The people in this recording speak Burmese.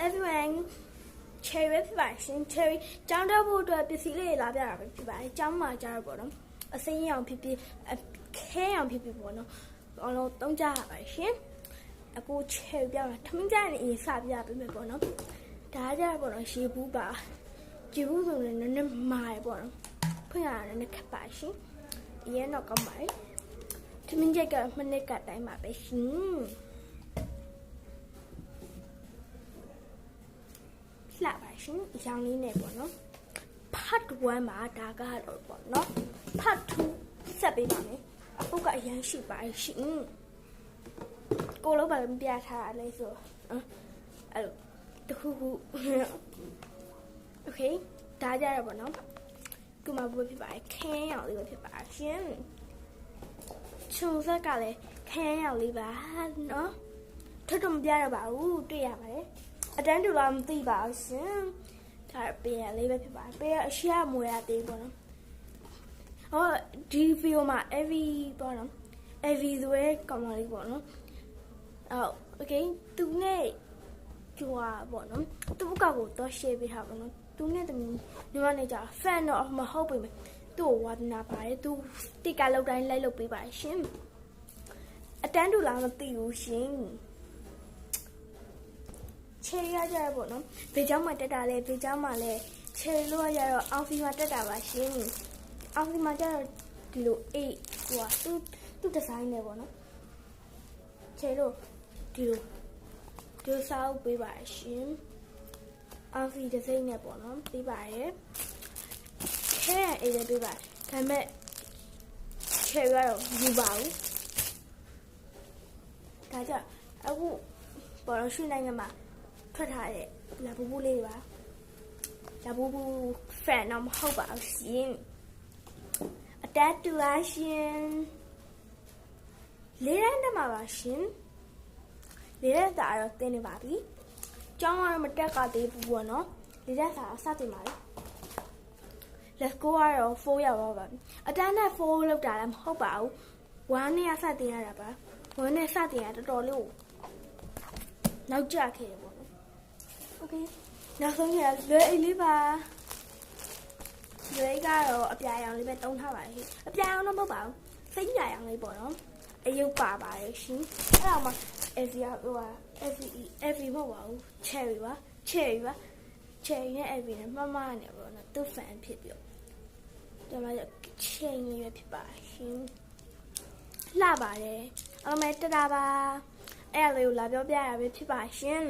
everyone cherry ဖြစ်ပါရှင် cherry ကျောင်းတက်ဖို့အတွက်ပစ္စည်းလေးလာပြတာပဲဖြစ်ပါတယ်ကျောင်းမှာကြားရပေါ့နော်အစိမ်းရောင်ဖြစ်ဖြစ်ခဲရောင်ဖြစ်ဖြစ်ပေါ့နော်အားလုံးသုံးကြရပါရှင်အခု cherry ပြောင်းတာထမင်းကြနေစပြပေးမယ်ပေါ့နော်ဒါကြရပေါ့နော်ရေဘူးပါရေဘူးဆိုရင်နည်းနည်းမာရပေါ့နော်ဖွင့်ရတယ်နည်းခက်ပါရှင်အရင်တော့ကောင်းပါလေထမင်းကြက်ကမနစ်ကတိုင်းပါပဲရှင်လာပါရှင်အကြောင်းလေးနဲ့ပေါ့နော် part 1မှာဒါကတော့ပေါ့နော် part 2ဆက်ပေးပါမယ်အခုကအရင်ရှိပါရှင်ကိုလုံးပါမပြထားရလဲဆိုအဲ့လိုတခုခု okay ဒါကြရပေါ့နော်ကိုမဘွေးဖြစ်ပါတယ်ခင်းရောင်လေးပဲဖြစ်ပါရှင်ချုံဆက်ကလည်းခင်းရောင်လေးပါနော်ထပ်တော့မပြရပါဘူးတွေ့ရပါတယ်အတန်းတူလားမသိပါဘူးရှင်ဒါပေရလေးပဲဖြစ်ပါတယ်ပေရအရှိရမွေရသေးပေါ့နော်ဟောဒီဗီဒီယိုမှာ every ပေါ့နော် every ဆိုရဲကောင်မလေးပေါ့နော်okay သူနဲ့ကြွားပေါ့နော်သူ့ကောက်ကိုတော့ share ပေးထားပါနော်သူနဲ့တမီးညီမနဲ့ကြာ fan တော့မဟုတ်ပေမဲ့သူ့ကိုဝါဒနာပါတယ်သူတိကလောက်တိုင်းလိုက်လုပ်ပေးပါရှင်အတန်းတူလားမသိဘူးရှင်ချယ်ရီရကြရပေါ့နော်ဘေချောင်းမှာတက်တာလဲဘေချောင်းမှာလဲချယ်ရီလို့ရတော့အောင်စီမှာတက်တာပါရှင်အောင်စီမှာကျတော့ဒီလိုအေးဟိုကသူ့ဒီဇိုင်းနဲ့ပေါ့နော်ချယ်လို့ဒီလိုစောက်ပေးပါရှင်အောင်စီဒီဇိုင်းနဲ့ပေါ့နော်ပေးပါရဲ့ခဲရအေးလည်းပေးပါဒါပေမဲ့ချယ်ရီကတော့ယူပါဘူးဒါကြောင့်အခုပေါ်တော့ရွှေနိုင်ငံမှာထွက်ထားတဲ့လာဘူဘူလေးပါလာဘူဘူ fan တော့မဟုတ်ပါဘူးရှင်အတက်တူပါရှင်လေးရမ်းတမှာပါရှင်လေးရက်စာတော့တင်းနေပါပြီကျောင်းကတော့မတက်ကသေးဘူးပေါ့နော်လေးရက်စာစတင်ပါလေ let's go ကတော့4ရောက်ပါပြီအတန်းနဲ့4လောက်တာလည်းမဟုတ်ပါဘူး1နဲ့စတင်ရတာပါ1နဲ့စတင်ရတော်တော်လေးကိုနောက်ကျခဲ့တယ်ပေါ့နော်โอเคနောက်ဆုံးရလွယ်အိတ်လေးပါလွယ်ကတော့အပြာရောင်လေးပဲတုံးထားပါလေအပြာရောင်တော့မဟုတ်ပါဘူးစိမ့်ပြာရောင်လေးပေါ့နော်အယုတ်ပါပါတယ်ရှင်အဲ့ဒါမှ every မဟုတ်ပါဘူး cherry ပါ cherry နဲ့ every နဲ့မမနဲ့ပေါ့နော်သူ fan ဖြစ်ပြီးတော့ဒါမှchain လေးပဲဖြစ်ပါရှင်လှပါတယ်အမေတတာပါအဲ့ဒါလေးကိုလာပြောပြရပဲဖြစ်ပါရှင်